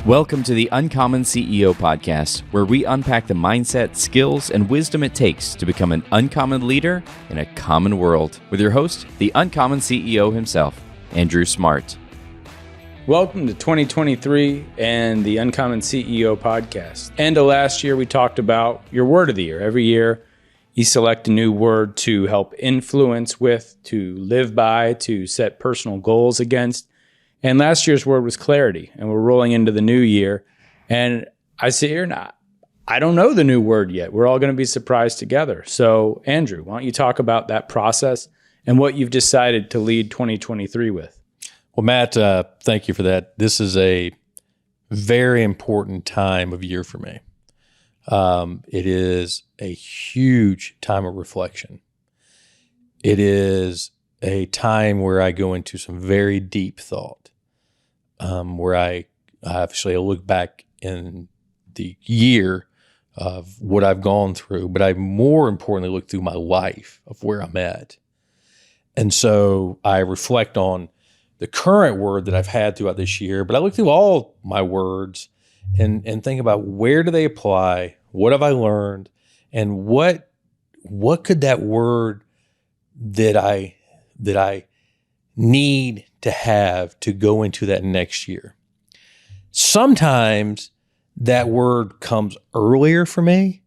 Welcome to the Uncommon CEO podcast, where we unpack the mindset, skills, and wisdom it takes to become an uncommon leader in a common world. With your host, the Uncommon CEO himself, Andrew Smart. Welcome to 2023 and the Uncommon CEO podcast. End of last year, we talked about your word of the year. Every year, you select a new word to help influence with, to live by, to set personal goals against. And last year's word was clarity, and we're rolling into the new year. And I sit here and I don't know the new word yet. We're all going to be surprised together. So, Andrew, why don't you talk about that process and what you've decided to lead 2023 with? Well, Matt, thank you for that. This is a very important time of year for me. It is a huge time of reflection. It is a time where I go into some very deep thought. Where I obviously look back in the year of what I've gone through, but I more importantly look through my life of where I'm at. And so I reflect on the current word that I've had throughout this year, but I look through all my words and think about where do they apply, what have I learned, and what could that word that I need to have to go into that next year. Sometimes that word comes earlier for me,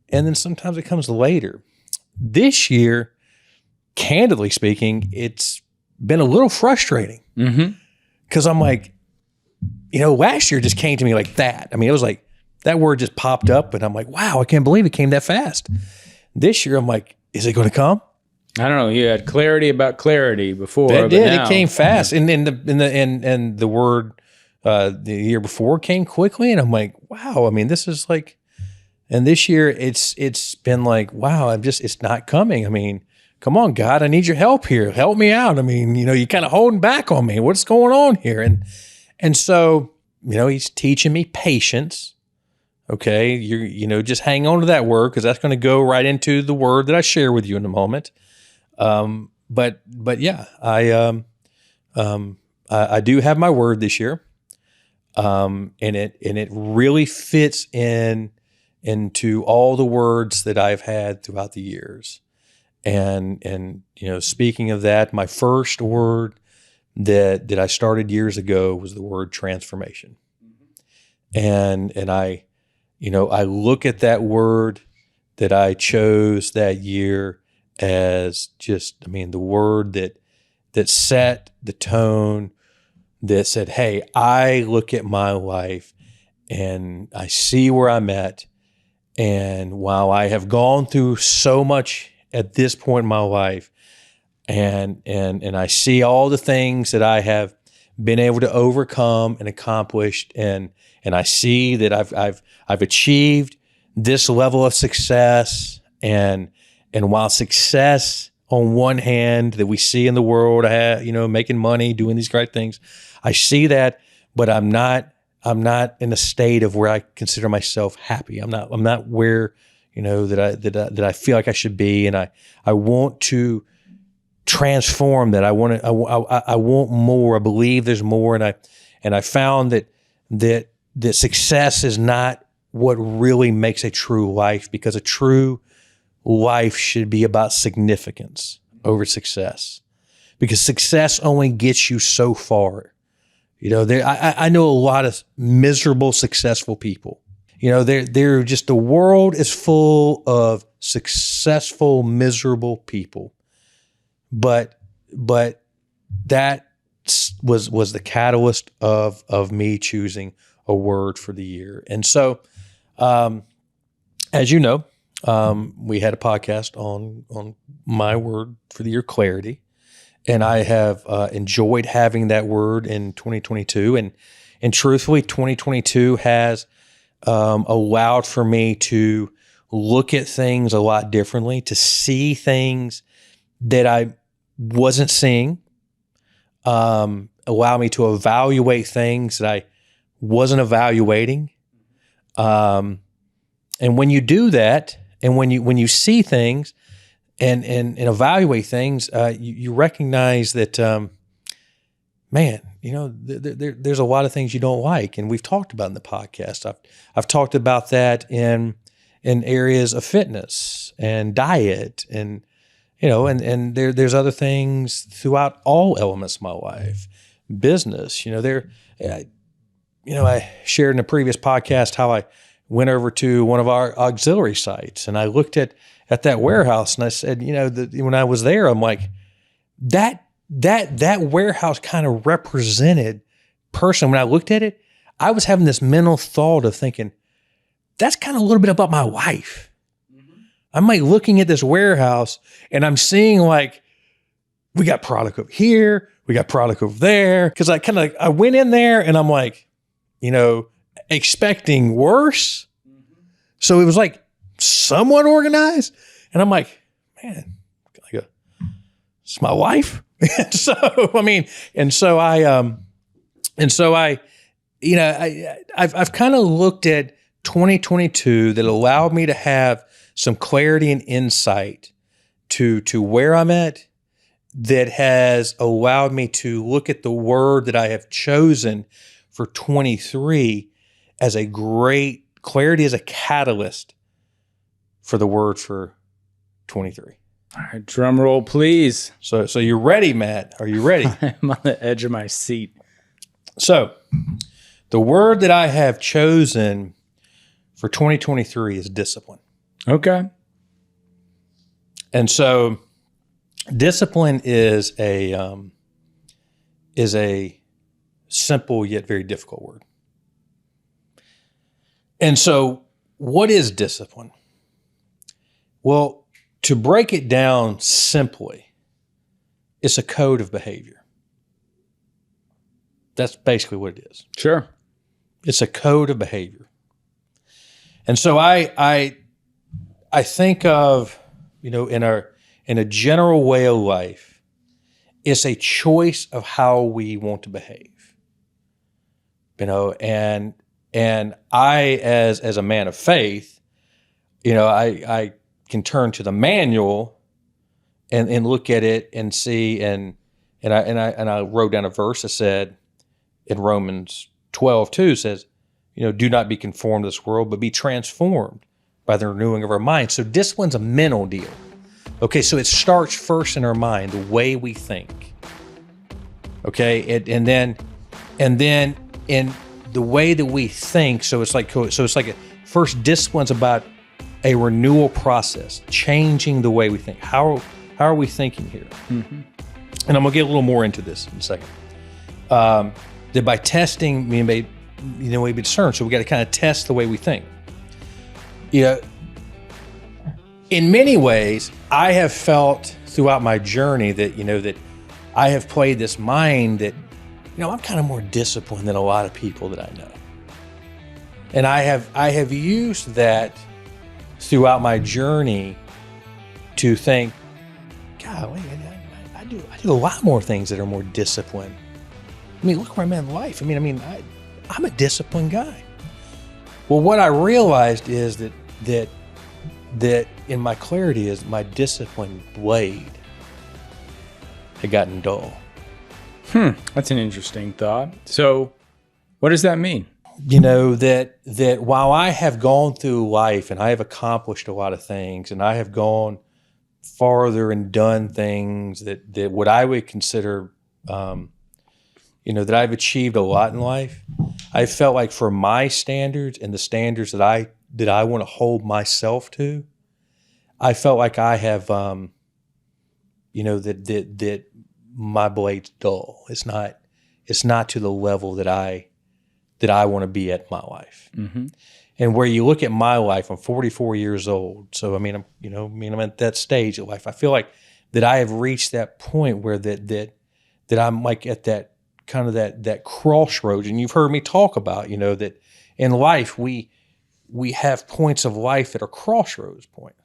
and then sometimes it comes later. This year, candidly speaking, it's been a little frustrating because I'm like, last year just came to me like that. I mean, it was like that word just popped up, and I'm like, wow, I can't believe it came that fast. This year, I'm like, is it going to come? I don't know. You had clarity about clarity before. It did. Now, it came fast, and the word the year before came quickly, and I'm like, wow. I mean, this is like, and this year it's been like, wow. It's not coming. I mean, come on, God, I need your help here. Help me out. I mean, you're kind of holding back on me. What's going on here? And so, he's teaching me patience. Okay, just hang on to that word because that's going to go right into the word that I share with you in a moment. But yeah, I do have my word this year. And it really fits into all the words that I've had throughout the years. And speaking of that, my first word that I started years ago was the word transformation. And I look at that word that I chose that year as just, the word that set the tone, that said, hey, I look at my life and I see where I'm at. And while I have gone through so much at this point in my life, and I see all the things that I have been able to overcome and accomplished, and I see that I've achieved this level of success, and while success on one hand that we see in the world, making money, doing these great things, I see that, but I'm not in a state of where I consider myself happy. I'm not where, that I feel like I should be. And I want to transform that. I want more. I believe there's more. And I found that success is not what really makes a true life, because a true life should be about significance over success, because success only gets you so far. I know a lot of miserable, successful people. They're just, the world is full of successful, miserable people. But that was the catalyst of me choosing a word for the year. And so, as you know, we had a podcast on my word for the year, clarity. And I have enjoyed having that word in 2022. And truthfully, 2022 has allowed for me to look at things a lot differently, to see things that I wasn't seeing, allow me to evaluate things that I wasn't evaluating. And when you do that, and when you see things and evaluate things, you recognize that man, there's a lot of things you don't like, and we've talked about in the podcast. I've talked about that in areas of fitness and diet, and there's other things throughout all elements of my life, business. I shared in a previous podcast how I went over to one of our auxiliary sites, and I looked at that warehouse, and I said, when I was there, I'm like, that warehouse kind of represented person. When I looked at it, I was having this mental thought of thinking, that's kind of a little bit about my wife. Mm-hmm. I'm like looking at this warehouse, and I'm seeing like, we got product over here, we got product over there. Cause I went in there and I'm like, expecting worse. Mm-hmm. So it was like somewhat organized. And I'm like, man, it's my wife. I've kind of looked at 2022 that allowed me to have some clarity and insight to where I'm at, that has allowed me to look at the word that I have chosen for 23 as a great clarity, as a catalyst for the word for 23. All right, drum roll, please. So you're ready, Matt? Are you ready? I'm on the edge of my seat. So the word that I have chosen for 2023 is discipline. Okay. And so discipline is a simple yet very difficult word. And so what is discipline? Well, to break it down simply, it's a code of behavior. That's basically what it is. Sure. It's a code of behavior. And so I think of, in a general way of life, it's a choice of how we want to behave. And I, as a man of faith, I can turn to the manual and look at it and see, and I wrote down a verse that said in Romans 12:2 says, do not be conformed to this world, but be transformed by the renewing of our mind. So discipline's a mental deal. Okay, so it starts first in our mind, the way we think. Okay, and then in the way that we think. So it's like first discipline's about a renewal process, changing the way we think. How are we thinking here? Mm-hmm. And I'm gonna get a little more into this in a second. That by testing, we may discern. So we got to kind of test the way we think. In many ways, I have felt throughout my journey that that I have played this mind that I'm kind of more disciplined than a lot of people that I know, and I have used that throughout my journey to think, God, wait, I do a lot more things that are more disciplined. Look where I'm at in life. I'm a disciplined guy. Well, what I realized is that in my clarity is my discipline blade had gotten dull. That's an interesting thought. So what does that mean? That while I have gone through life and I have accomplished a lot of things, and I have gone farther and done things that what I would consider, that I've achieved a lot in life, I felt like for my standards and the standards that I want to hold myself to, I felt like I have, that my blade's dull. It's not to the level that I want to be at in my life. Mm-hmm. And where you look at my life, I'm 44 years old. So I'm at that stage of life. I feel like that I have reached that point where that I'm like at that kind of that crossroads. And you've heard me talk about, that in life we have points of life that are crossroads points.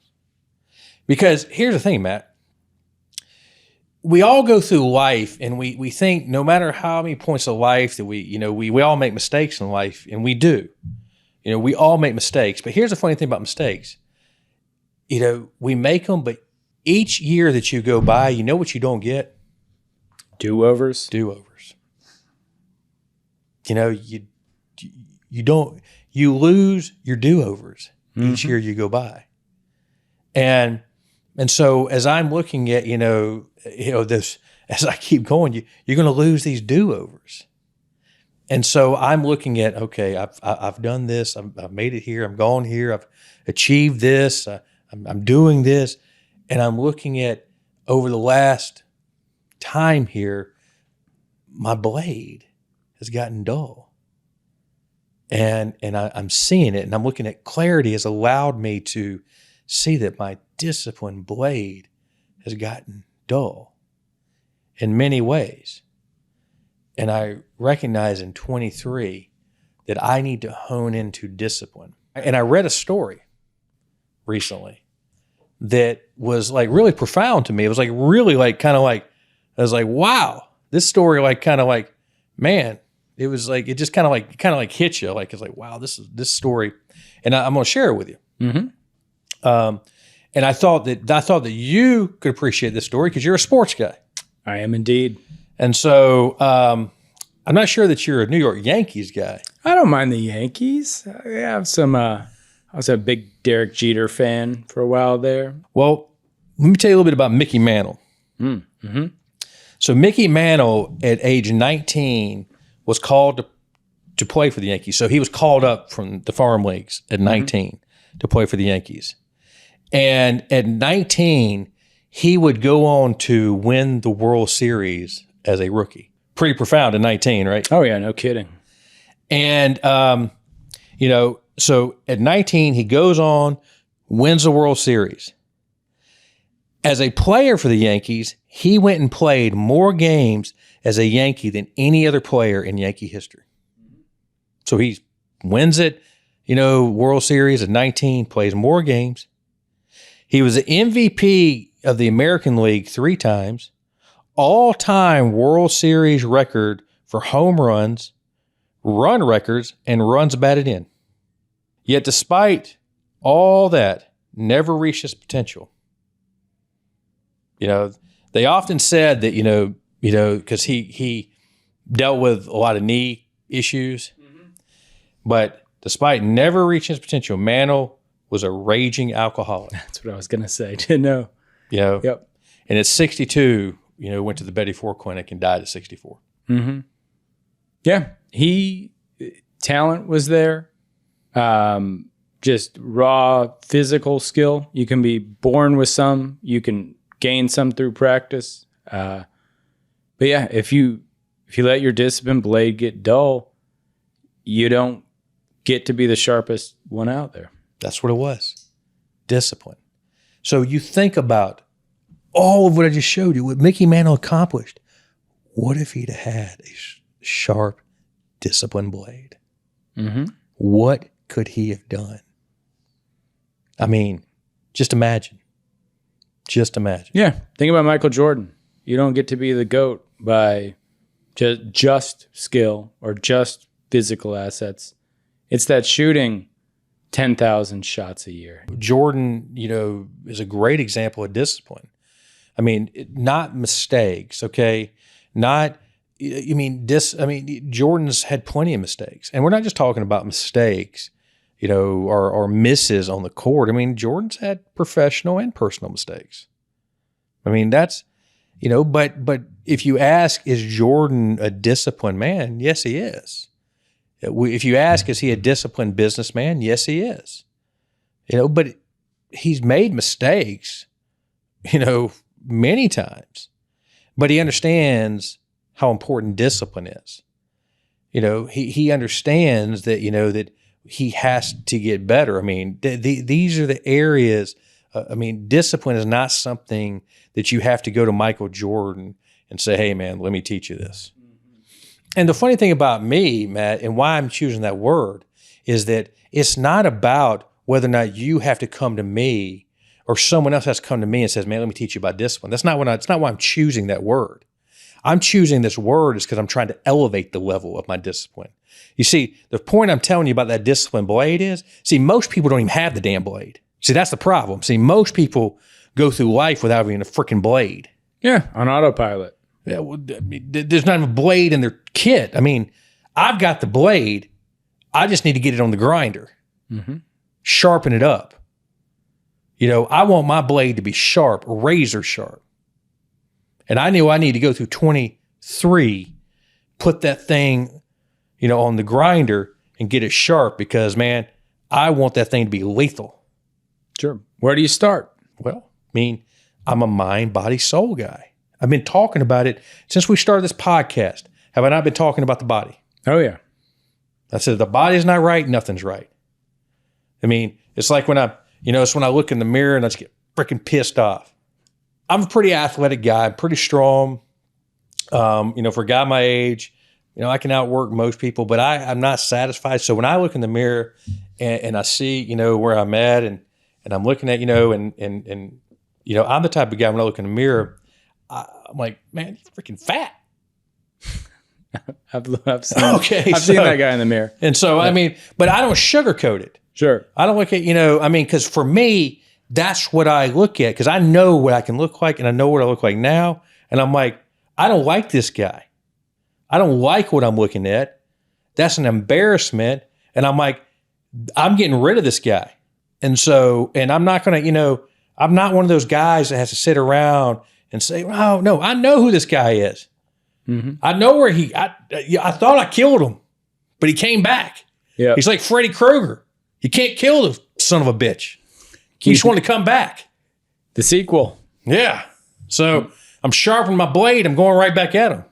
Because here's the thing, Matt. We all go through life and we think no matter how many points of life that we all make mistakes in life, and we do. We all make mistakes. But here's the funny thing about mistakes. We make them, but each year that you go by, what you don't get? Do-overs. you lose your do-overs each year you go by. And so as I'm looking at, this, as I keep going, you're going to lose these do-overs. And so I'm looking at, okay, I've done this. I've made it here. I'm gone here. I've achieved this. I'm doing this. And I'm looking at over the last time here, my blade has gotten dull. And I'm seeing it, and I'm looking at clarity has allowed me to see that my disciplined blade has gotten dull in many ways. And I recognize in 23 that I need to hone into discipline. And I read a story recently that was like really profound to me. It was like really like kind of like, I was like, wow, this story like kind of like, man, it was like, it just kind of like hit you. Like, it's like, wow, this story. And I'm going to share it with you. And I thought that you could appreciate this story because you're a sports guy. I am indeed. And so I'm not sure that you're a New York Yankees guy. I don't mind the Yankees. I have some, I was a big Derek Jeter fan for a while there. Well, let me tell you a little bit about Mickey Mantle. So Mickey Mantle at age 19 was called to play for the Yankees. So he was called up from the farm leagues at 19 to play for the Yankees. And at 19, he would go on to win the World Series as a rookie. Pretty profound at 19, right? Oh, yeah, no kidding. And, so at 19, he goes on, wins the World Series. As a player for the Yankees, he went and played more games as a Yankee than any other player in Yankee history. So he wins it, World Series at 19, plays more games. He was the MVP of the American League 3 times, all-time World Series record for home runs, run records, and runs batted in. Yet despite all that, never reached his potential. They often said that, because he dealt with a lot of knee issues, but despite never reaching his potential, Mantle was a raging alcoholic. That's what I was going to say. Didn't know. Yep. And at 62, went to the Betty Ford Clinic and died at 64. Yeah. Talent was there. Just raw physical skill. You can be born with some. You can gain some through practice. But yeah, if you let your discipline blade get dull, you don't get to be the sharpest one out there. That's what it was. Discipline. So you think about all of what I just showed you, what Mickey Mantle accomplished. What if he'd had a sharp, disciplined blade? What could he have done? I mean, just imagine. Yeah. Think about Michael Jordan. You don't get to be the GOAT by just skill or just physical assets. It's that shooting 10,000 shots a year. Jordan, is a great example of discipline. I mean, not mistakes, okay? Jordan's had plenty of mistakes. And we're not just talking about mistakes, or misses on the court. I mean, Jordan's had professional and personal mistakes. I mean, that's, but if you ask, is Jordan a disciplined man? Yes, he is. If you ask, is he a disciplined businessman? Yes, he is. But he's made mistakes, many times. But he understands how important discipline is. He understands that, that he has to get better. I mean, these are the areas. Discipline is not something that you have to go to Michael Jordan and say, hey, man, let me teach you this. And the funny thing about me, Matt, and why I'm choosing that word is that it's not about whether or not you have to come to me or someone else has to come to me and says, man, let me teach you about discipline. It's not why I'm choosing that word. I'm choosing this word is because I'm trying to elevate the level of my discipline. You see, the point I'm telling you about that discipline blade is, most people don't even have the damn blade. See, that's the problem. Most people go through life without even a freaking blade. Yeah, on autopilot. Yeah, well, there's not even a blade in their kit. I've got the blade. I just need to get it on the grinder, sharpen it up. I want my blade to be sharp, razor sharp. And I knew I need to go through 23, put that thing, on the grinder and get it sharp because, man, I want that thing to be lethal. Sure. Where do you start? Well, I'm a mind, body, soul guy. I've been talking about it since we started this podcast. Have I not been talking about the body? Oh, yeah. I said, the body's not right, nothing's right. It's like when it's when I look in the mirror and I just get freaking pissed off. I'm a pretty athletic guy, I'm pretty strong. For a guy my age, I can outwork most people, but I'm not satisfied. So when I look in the mirror and I see, where I'm at and I'm looking at, and I'm the type of guy when I look in the mirror, I'm like, man, you're freaking fat. I've seen that guy in the mirror. And so, but I don't sugarcoat it. Sure. I don't look at, because for me, that's what I look at because I know what I can look like and I know what I look like now. And I'm like, I don't like this guy. I don't like what I'm looking at. That's an embarrassment. And I'm like, I'm getting rid of this guy. And so, and I'm not going to, I'm not one of those guys that has to sit around and say, oh, no, I know who this guy is. Mm-hmm. I know where I thought I killed him, but he came back. Yeah. He's like Freddy Krueger. You can't kill the son of a bitch. He just wanted to come back. The sequel. Yeah. So I'm sharpening my blade. I'm going right back at him.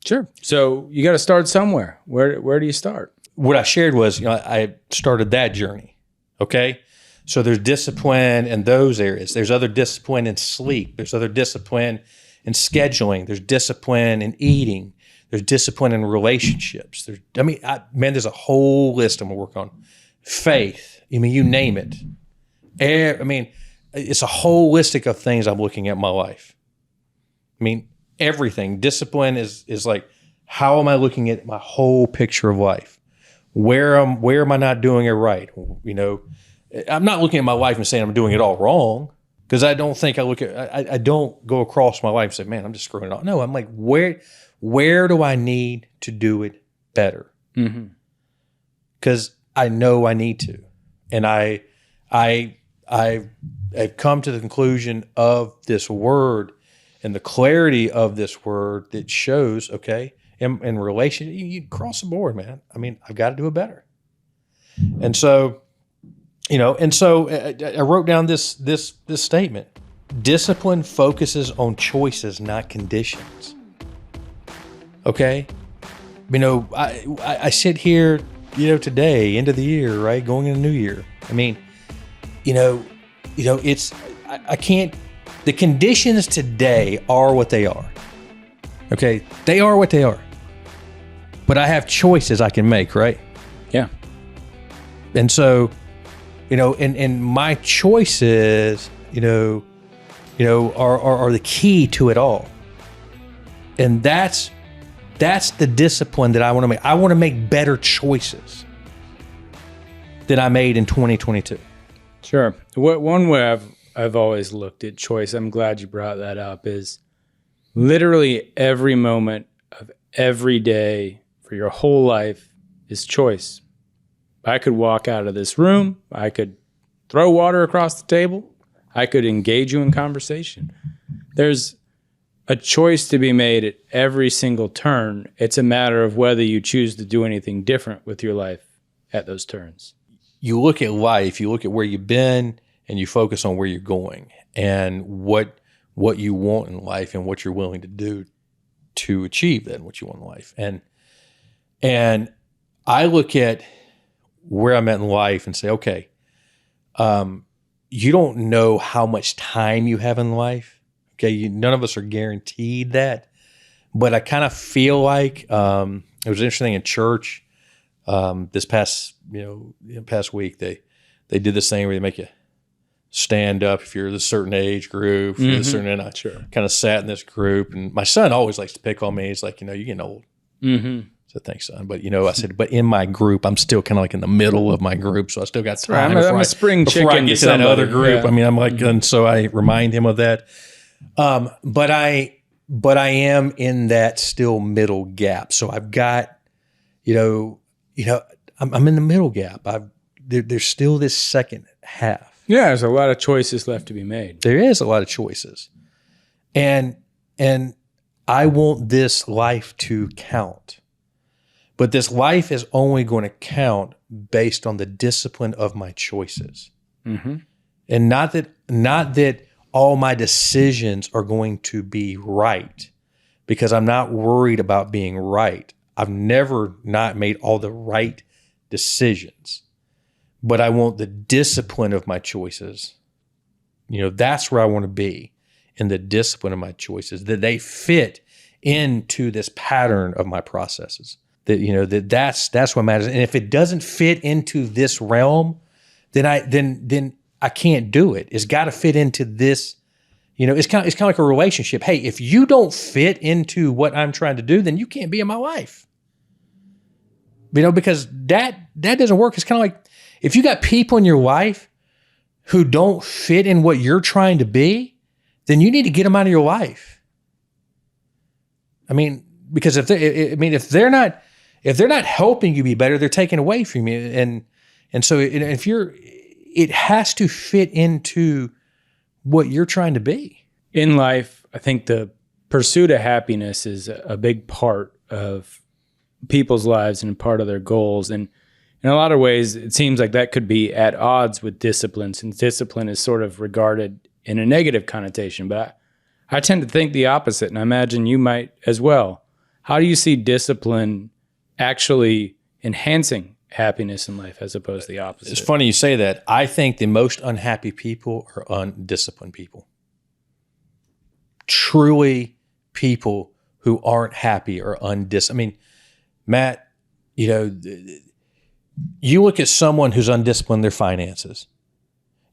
Sure. So you got to start somewhere. Where do you start? What I shared was, I started that journey. Okay. So there's discipline in those areas. There's other discipline in sleep. There's other discipline in scheduling. There's discipline in eating. There's discipline in relationships. There's a whole list I'm going to work on. Faith. You name it. It's a holistic of things I'm looking at in my life. Everything. Discipline is like, how am I looking at my whole picture of life? Where am I not doing it right? I'm not looking at my life and saying I'm doing it all wrong because I don't think I don't go across my life and say, man, I'm just screwing it up. No, I'm like, where do I need to do it better? Because I know I need to. And I've come to the conclusion of this word and the clarity of this word that shows, okay, in relation, you cross the board, man. I've got to do it better. And so, I wrote down this statement. Discipline focuses on choices, not conditions. Okay? I sit here, today, end of the year, right? Going into the new year. I can't, the conditions today are what they are. Okay? They are what they are. But I have choices I can make, right? Yeah. And so, and my choices, are the key to it all. And that's the discipline that I want to make. I want to make better choices than I made in 2022. Sure. One way I've always looked at choice, I'm glad you brought that up, is literally every moment of every day for your whole life is choice. I could walk out of this room. I could throw water across the table. I could engage you in conversation. There's a choice to be made at every single turn. It's a matter of whether you choose to do anything different with your life at those turns. You look at life, you look at where you've been, and you focus on where you're going and what you want in life and what you're willing to do to achieve that, what you want in life. And I look at where I'm at in life and say, okay, you don't know how much time you have in life. Okay, none of us are guaranteed that, but I kind of feel like it was interesting in church this past week. They did this thing where they make you stand up if you're a certain age group, if you're a certain, and I kind of sat in this group, and my son always likes to pick on me. He's like, you're getting old. So thanks, son. But I said, but in my group, I'm still kind of like in the middle of my group, so I still got time. I'm a spring chicken before I get to that other group. Yeah. I'm like, and so I remind him of that. But I am in that still middle gap. So I've got, I'm in the middle gap. There's still this second half. Yeah, there's a lot of choices left to be made. There is a lot of choices. And I want this life to count. But this life is only going to count based on the discipline of my choices. Mm-hmm. And not that all my decisions are going to be right, because I'm not worried about being right. I've never not made all the right decisions, but I want the discipline of my choices. That's where I want to be, in the discipline of my choices, that they fit into this pattern of my processes. That's what matters. And if it doesn't fit into this realm, then I can't do it. It's got to fit into this. It's kind of like a relationship. Hey, if you don't fit into what I'm trying to do, then you can't be in my life. Because that doesn't work. It's kind of like if you got people in your life who don't fit in what you're trying to be, then you need to get them out of your life. Because if they're not helping you be better, they're taking away from you. And so it has to fit into what you're trying to be. In life, I think the pursuit of happiness is a big part of people's lives and part of their goals. And in a lot of ways, it seems like that could be at odds with discipline, since discipline is sort of regarded in a negative connotation. But I tend to think the opposite, and I imagine you might as well. How do you see discipline actually enhancing happiness in life as opposed to the opposite? It's funny you say that. I think the most unhappy people are undisciplined people. Truly, people who aren't happy are undisciplined. Matt, you look at someone who's undisciplined in their finances.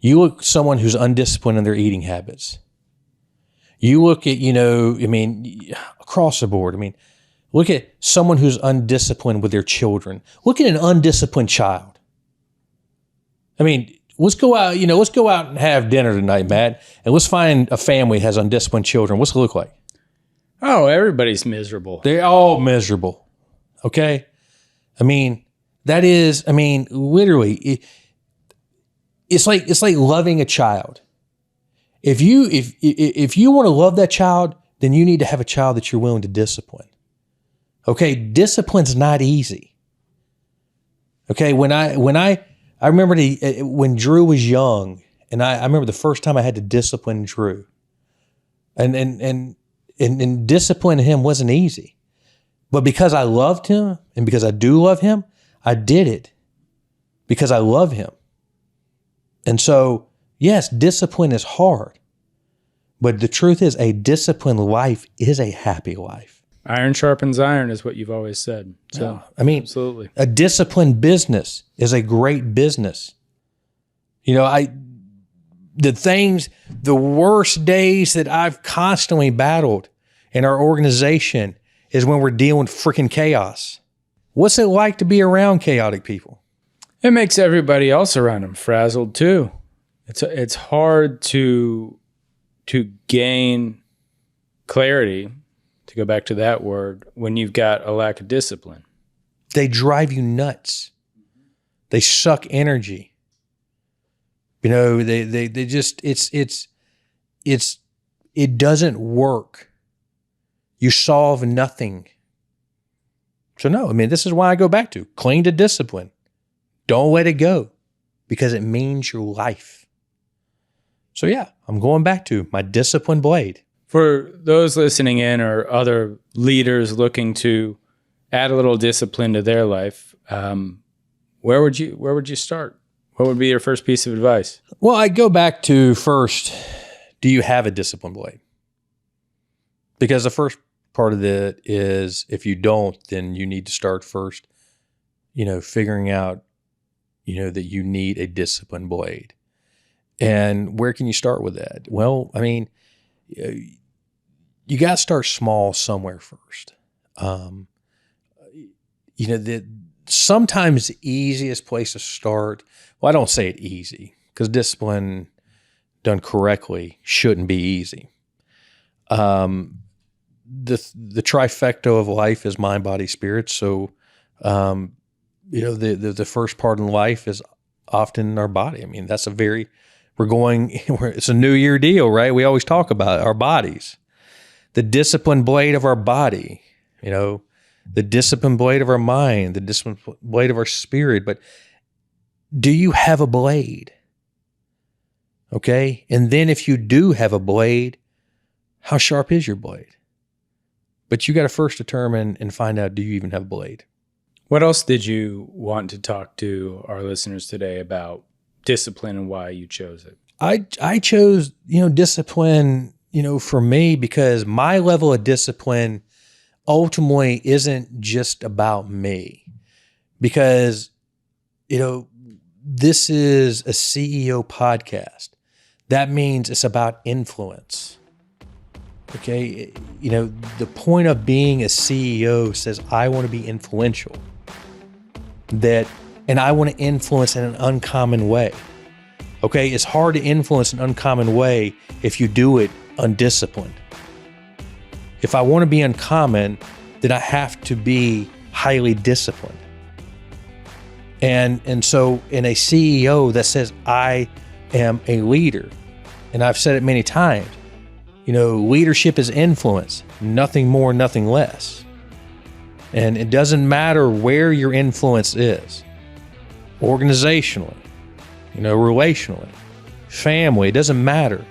You look at someone who's undisciplined in their eating habits. You look at, across the board. Look at someone who's undisciplined with their children. Look at an undisciplined child. Let's go out and have dinner tonight, Matt, and let's find a family that has undisciplined children. What's it look like? Oh, everybody's miserable. They're all miserable. Okay? Literally, it's like loving a child. If you want to love that child, then you need to have a child that you're willing to discipline. Okay, discipline's not easy. Okay, when I remember when Drew was young, and I remember the first time I had to discipline Drew, and disciplining him wasn't easy, but because I loved him and because I do love him, I did it because I love him. And so, yes, discipline is hard, but the truth is, a disciplined life is a happy life. Iron sharpens iron is what you've always said. So, absolutely. A disciplined business is a great business. The worst days that I've constantly battled in our organization is when we're dealing with freaking chaos. What's it like to be around chaotic people? It makes everybody else around them frazzled too. It's hard to gain clarity, to go back to that word, when you've got a lack of discipline. They drive you nuts. They suck energy. They just, it doesn't work. You solve nothing. So no, this is why I go back to cling to discipline. Don't let it go, because it means your life. So yeah, I'm going back to my discipline blade. For those listening in or other leaders looking to add a little discipline to their life, where would you start? What would be your first piece of advice? Well, I go back to first, do you have a discipline blade? Because the first part of it is, if you don't, then you need to start first, figuring out, that you need a discipline blade. And where can you start with that? Well, you got to start small somewhere first. Sometimes the easiest place to start, well, I don't say it easy, because discipline done correctly shouldn't be easy. The trifecta of life is mind, body, spirit. So The first part in life is often our body. I mean, it's a new year deal, right? We always talk about our bodies, the disciplined blade of our body, the disciplined blade of our mind, the disciplined blade of our spirit. But do you have a blade? Okay. And then if you do have a blade, how sharp is your blade? But you got to first determine and find out, do you even have a blade? What else did you want to talk to our listeners today about discipline and why you chose it? I chose, discipline, for me, because my level of discipline ultimately isn't just about me. Because, this is a CEO podcast. That means it's about influence. Okay. The point of being a CEO says, I want to be influential. And I want to influence in an uncommon way. Okay. It's hard to influence in an uncommon way if you do it undisciplined. If I want to be uncommon, then I have to be highly disciplined. And so in a CEO that says, I am a leader, and I've said it many times, leadership is influence, nothing more, nothing less. And it doesn't matter where your influence is, organizationally, relationally, family, it doesn't matter.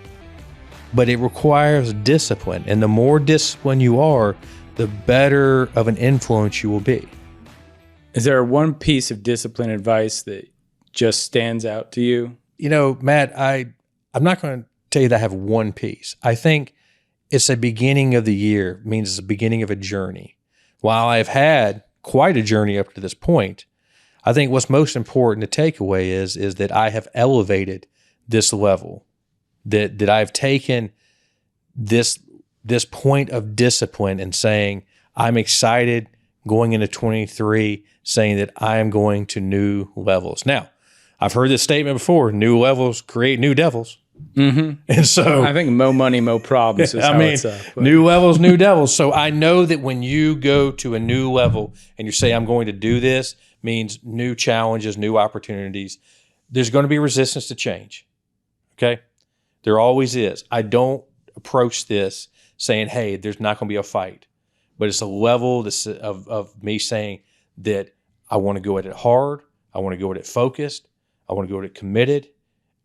But it requires discipline. And the more disciplined you are, the better of an influence you will be. Is there one piece of discipline advice that just stands out to you? Matt, I'm not going to tell you that I have one piece. I think it's a beginning of the year. It means it's the beginning of a journey. While I've had quite a journey up to this point, I think what's most important to take away is that I have elevated this level, that I've taken this point of discipline and saying, I'm excited going into 23, saying that I am going to new levels. Now, I've heard this statement before, new levels create new devils. Mm-hmm. And so I think mo money, mo problems is how it's up. New levels, new devils. So I know that when you go to a new level and you say, I'm going to do this, means new challenges, new opportunities, there's going to be resistance to change. Okay? There always is. I don't approach this saying, hey, there's not going to be a fight. But it's a level of me saying that I want to go at it hard. I want to go at it focused. I want to go at it committed.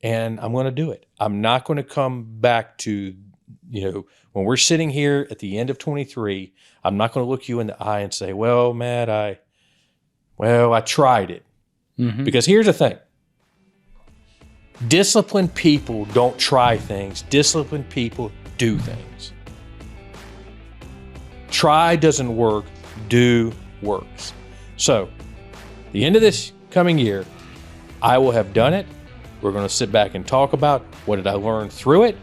And I'm going to do it. I'm not going to come back to, when we're sitting here at the end of 23, I'm not going to look you in the eye and say, well, Matt, I tried it. Mm-hmm. Because here's the thing. Disciplined people don't try things. Disciplined people do things. Try doesn't work. Do works. So, the end of this coming year, I will have done it. We're going to sit back and talk about what did I learn through it?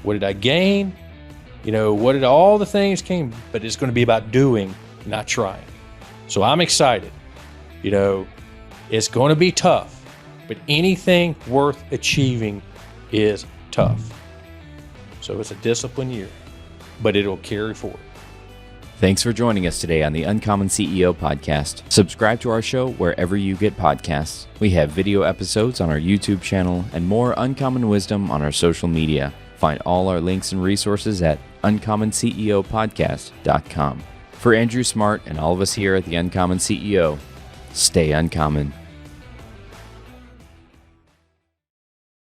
What did I gain? What did all the things came? But it's going to be about doing, not trying. So I'm excited. It's going to be tough, but anything worth achieving is tough. So it's a disciplined year, but it'll carry forward. Thanks for joining us today on the Uncommon CEO podcast. Subscribe to our show wherever you get podcasts. We have video episodes on our YouTube channel and more uncommon wisdom on our social media. Find all our links and resources at uncommonceopodcast.com. For Andrew Smart and all of us here at the Uncommon CEO, stay uncommon.